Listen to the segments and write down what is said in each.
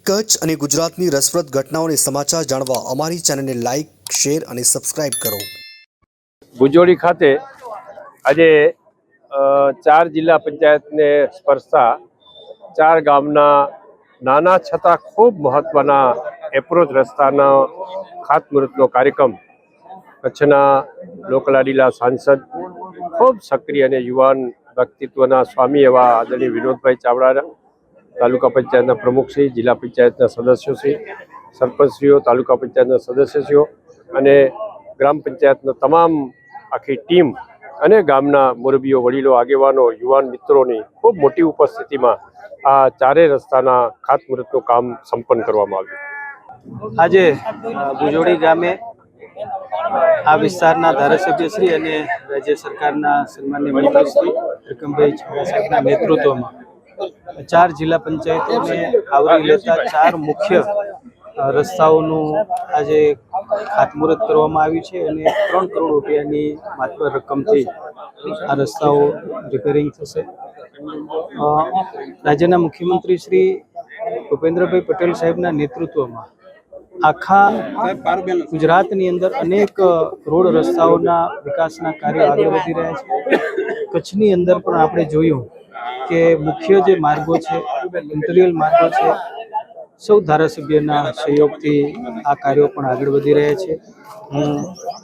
કચ્છ અને ગુજરાતની રસપ્રદ ઘટનાઓને સમાચાર જાણવા અમારી ચેનલને લાઇક, શેર અને સબસ્ક્રાઇબ કરો. ભુજોડી ખાતે આજે 4 જિલ્લા પંચાયતને સ્પર્શતા 4 ગામના નાના છતાં ખૂબ મહત્વના એપ્રોચ રસ્તાનો ખાતમુહૂર્તનો કાર્યક્રમ કચ્છના લોકલાડીલા સાંસદ ખૂબ સક્રિય અને યુવાન વ્યક્તિત્વના સ્વામી એવા આદરણીય વિનોદભાઈ ચાવડા, તાલુકા પંચાયતના પ્રમુખશ્રી, જિલ્લા પંચાયતના સદસ્યોશ્રી, સરપંચશ્રીઓ, તાલુકા પંચાયતના સદસ્યશ્રીઓ અને ગ્રામ પંચાયતના તમામ આખી ટીમ અને ગામના મુરબીઓ, વડીલો, આગેવાનો, યુવાન મિત્રોની ખૂબ મોટી ઉપસ્થિતિમાં આ 4 રસ્તાના ખાતમુહૂર્તનું કામ સંપન્ન કરવામાં આવ્યું. આજે ભુજોડી ગામે આ વિસ્તારના ધારાસભ્યશ્રી અને રાજ્ય સરકારના સન્માનીય મંત્રીશ્રી ત્રિકમભાઈ છાંગા સાહેબના નેતૃત્વમાં 4 જિલ્લા પંચાયતોને આવરી લેતા 4 મુખ્ય રસ્તાઓનું આજે ખાતમુહૂર્ત કરવામાં આવ્યું છે અને 3 કરોડ રૂપિયાની માત્ર રકમથી આ રસ્તાઓ રિપેરિંગ થશે. રાજ્યના મુખ્યમંત્રી શ્રી ભૂપેન્દ્રભાઈ પટેલ સાહેબના નેતૃત્વમાં આખા ગુજરાતની અંદર અનેક રોડ રસ્તાઓના વિકાસના કાર્યો આગળ વધી રહ્યા છે. કચ્છની અંદર પણ આપણે જોયું કે મુખ્ય જે માર્ગો છે, ઇન્ટિરિયર માર્ગો છે, સૌ ધારાસભ્યના સહયોગથી આ કાર્યો પણ આગળ વધી રહ્યા છે. હું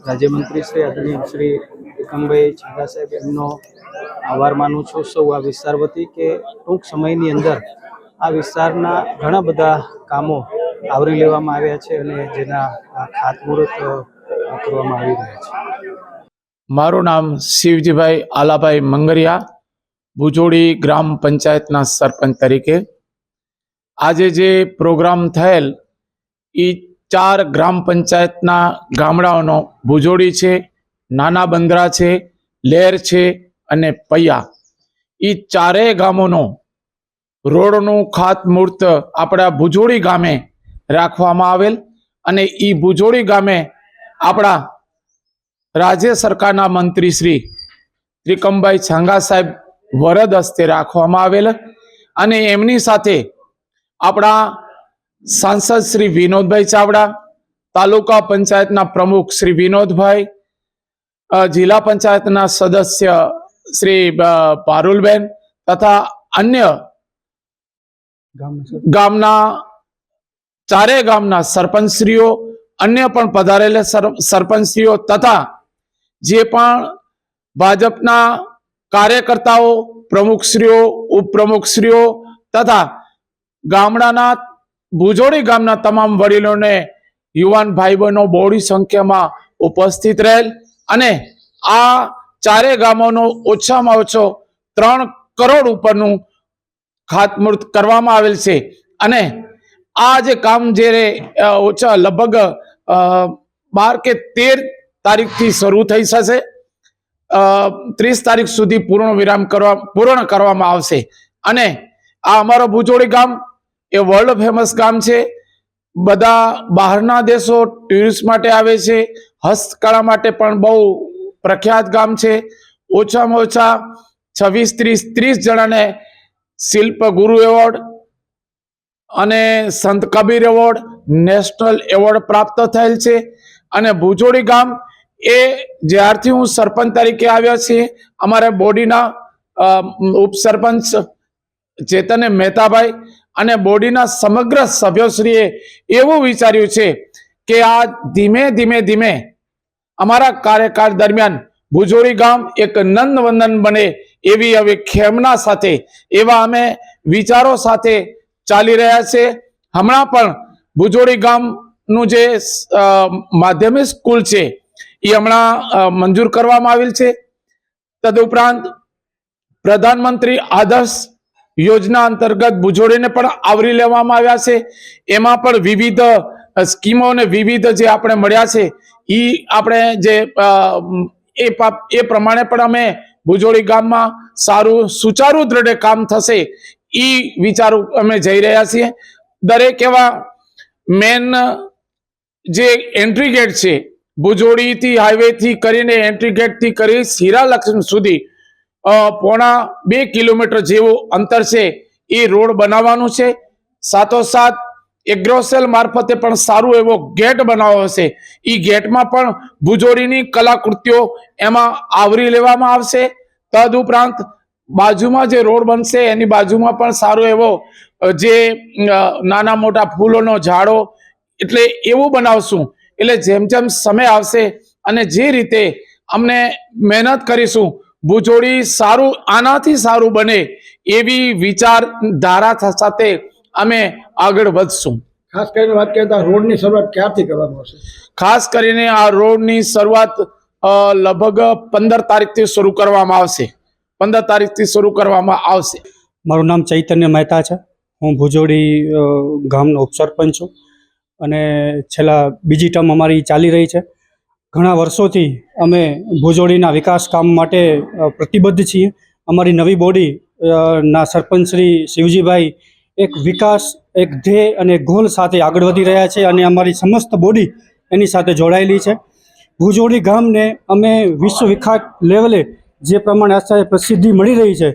રાજ્યમંત્રી શ્રી આદરણીય શ્રી ત્રિકમભાઈ છાંગા સાહેબ એમનો આભાર માનું છું સૌ આ વિસ્તાર વતી કે ટૂંક સમયની અંદર આ વિસ્તારના ઘણા બધા કામો આવરી લેવામાં આવ્યા છે અને જેના ખાતમુહૂર્ત કરવામાં આવી રહ્યા છે. મારું નામ શિવજીભાઈ આલાભાઈ મંગરિયા, ભુજોડી ગ્રામ પંચાયતના સરપંચ તરીકે. આજે જે પ્રોગ્રામ થયેલ એ 4 ગ્રામ પંચાયતના ગામડાઓનો ભુજોડી છે, નાના બંદરા છે, લેર છે અને પૈયા, એ 4 ગામોનો રોડનું ખાતમુહૂર્ત આપણા ભુજોડી ગામે રાખવામાં આવેલ અને એ ભુજોડી ગામે આપણા રાજ્ય સરકારના મંત્રી શ્રી ત્રિકમભાઈ છાંગા સાહેબ વરદ હસ્તે રાખવામાં આવેલ અને એમની સાથે આપણા સાંસદ શ્રી વિનોદભાઈ ચાવડા, તાલુકા પંચાયતના પ્રમુખ શ્રી વિનોદભાઈ, જિલ્લા પંચાયતના સદસ્ય શ્રી પારુલબેન તથા અન્ય ગામના 4 ગામના સરપંચશ્રીઓ, અન્ય પણ પધારેલા સરપંચશ્રીઓ તથા જે પણ ભાજપના કાર્યકર્તાઓ, પ્રમુખશ્રીઓ, ઉપપ્રમુખશ્રીઓ તથા ગામડાના ભુજોડી ગામના તમામ વડીલોને, યુવાન ભાઈ બહેનો બહોળી સંખ્યામાં ઉપસ્થિત રહેલ અને આ 4 ગામોનો ઓછામાં ઓછો 3 કરોડ ઉપરનું ખાતમુહૂર્ત કરવામાં આવેલ છે અને આ જે કામ જે ઓછા લગભગ 12 કે 13 તારીખથી શરૂ થઈ જશે, 30 તારીખ સુધી પૂર્ણ કરવામાં આવશે અને આ અમારો ભુજોડી ગામ એ વર્લ્ડ ફેમસ ગામ છે. બધા બહારના દેશો ટુરિસ્ટ માટે આવે છે, હસ્તકળા માટે પણ બહુ પ્રખ્યાત ગામ છે. ઓછામાં ઓછા 26-30 જણાને શિલ્પ ગુરુ એવોર્ડ અને સંત કબીર એવોર્ડ, નેશનલ એવોર્ડ પ્રાપ્ત થયેલ છે અને ભુજોડી ગામ એ જ્યારથી હું સરપંચ તરીકે આવ્યો છે, અમારા બોડીના ઉપસરપંચ ચેતન મહેતાભાઈ અને બોડીના સમગ્ર સભ્યોશ્રીએ એવું વિચાર્યું છે કે આ ધીમે ધીમે અમારા કાર્યકાળ દરમિયાન ભુજોડી ગામ એક નંદવંદન બને એવી હવે ખેમના સાથે, એવા અમે વિચારો સાથે ચાલી રહ્યા છે. હમણાં પણ ભુજોડી ગામનું જે માધ્યમિક સ્કૂલ છે એ હમણાં મંજૂર કરવામાં આવેલ છે. તદુપરાંત પ્રધાનમંત્રી આદર્શ યોજના અંતર્ગત ભુજોડીને પણ આવરી લેવામાં આવ્યા છે. એમાં પણ વિવિધ સ્કીમો અને વિવિધ જે આપણે મળ્યા છે એ આપણે જે એ પ્રમાણે પણ અમે ભુજોડી ગામમાં સારું સુચારુ દ્રઢે કામ થશે એ વિચારો અમે જઈ રહ્યા છીએ. દરેક એવા મેન જે એન્ટ્રી ગેટ છે, ભુજોડીથી હાઈવેથી કરીને એન્ટ્રી ગેટથી કરી હીરાલક્ષ્મી સુધી પોણા 2 કિલોમીટર જેવું અંતર છે એ રોડ બનાવવાનું છે. સાથોસાથ એગ્રોસેલ મારફતે પણ સારું એવો ગેટ બનાવ્યો છે. એ ગેટમાં પણ ભુજોડીની કલાકૃતિઓ એમાં આવરી લેવામાં આવશે. તદુપરાંત બાજુમાં જે રોડ બનશે એની બાજુમાં પણ સારો એવો જે નાના મોટા ફૂલોનો ઝાડો એટલે એવું બનાવશું. એટલે જેમ જેમ સમય આવશે અને જે રીતે અમને મહેનત કરીશું ભુજોડી સારું આનાથી સારું બને એવી વિચારધારા સાથે અમે આગળ વધશું. ખાસ કરીને વાત કરીએ તો આ રોડની શરૂઆત ક્યારથી કરવાનું હશે? ખાસ કરીને આ રોડની શરૂઆત લગભગ 15 તારીખથી શરૂ કરવામાં આવશે. 15 તારીખથી શરૂ કરવામાં આવશે. મારું નામ ચૈતન્ય મહેતા છે. હું ભુજોડી ગામનો ઉપસરપંચ છું અને છેલ્લા બીજી ટર્મ અમારી ચાલી રહી છે. ઘણા વર્ષોથી અમે ભુજોડીના વિકાસ કામ માટે પ્રતિબદ્ધ છીએ. અમારી નવી બોડી ના સરપંચ શ્રી શિવજીભાઈ એક વિકાસ, એક ધ્યેય અને ગોલ સાથે આગળ વધી રહ્યા છે અને અમારી સમસ્ત બોડી એની સાથે જોડાયેલી છે. ભુજોડી ગામને અમે વિશ્વ વિખ્યાત લેવલે જે પ્રમાણે અત્યારે પ્રસિદ્ધિ મળી રહી છે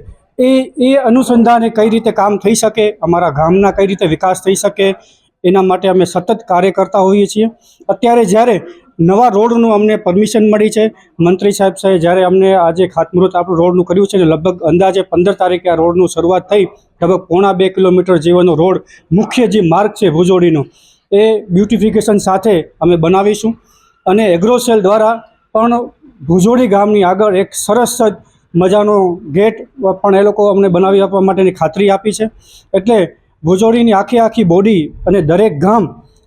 એ અનુસંધાને કઈ રીતે કામ થઈ શકે, અમારા ગામના કઈ રીતે વિકાસ થઈ શકે એના માટે અમે સતત કાર્ય કરતા હોઈએ છીએ. અત્યારે જ્યારે નવા રોડનું અમને પરમિશન મળી છે, મંત્રી સાહેબ જ્યારે અમને આજે ખાતમુહૂર્ત આપણું રોડનું કર્યું છે ને લગભગ અંદાજે 15 તારીખે આ રોડનું શરૂઆત થઈ. લગભગ 1.5 કિલોમીટર જેવાનો રોડ મુખ્ય જે માર્ગ છે ભુજોડીનો એ બ્યુટિફિકેશન સાથે અમે બનાવીશું અને એગ્રોસેલ દ્વારા પણ ભુજોડી ગામની આગળ એક સરસ જ મજાનો ગેટ પણ એ લોકો અમને બનાવી આપવા માટેની ખાતરી આપી છે. એટલે ભુજોડીની આખી બોડી અને દરેક ગામ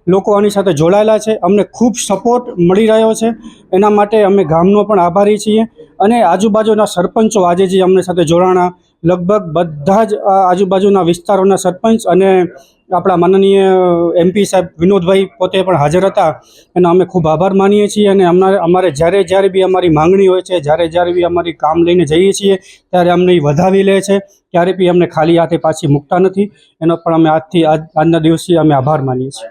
લોકો આની સાથે જોડાયેલા છે. અમને ખૂબ સપોર્ટ મળી રહ્યો છે. એના માટે અમે ગામનો પણ આભારી છીએ અને આજુબાજુના સરપંચો આજે જે અમને સાથે જોડાણા લગભગ બધા જ આજુબાજુના વિસ્તારોના સરપંચ અને આપણા માનનીય MP સાહેબ વિનોદભાઈ પોતે પણ હાજર હતા એનો અમે ખૂબ આભાર માનીએ છીએ. અને અમારે જ્યારે બી અમારી માંગણી હોય છે, જ્યારે બી અમારી કામ લઈને જઈએ છીએ ત્યારે અમને એ વધાવી લે છે. ક્યારે બી અમને ખાલી હાથે પાછી મૂકતા નથી. એનો પણ અમે આજના દિવસથી અમે આભાર માનીએ છીએ.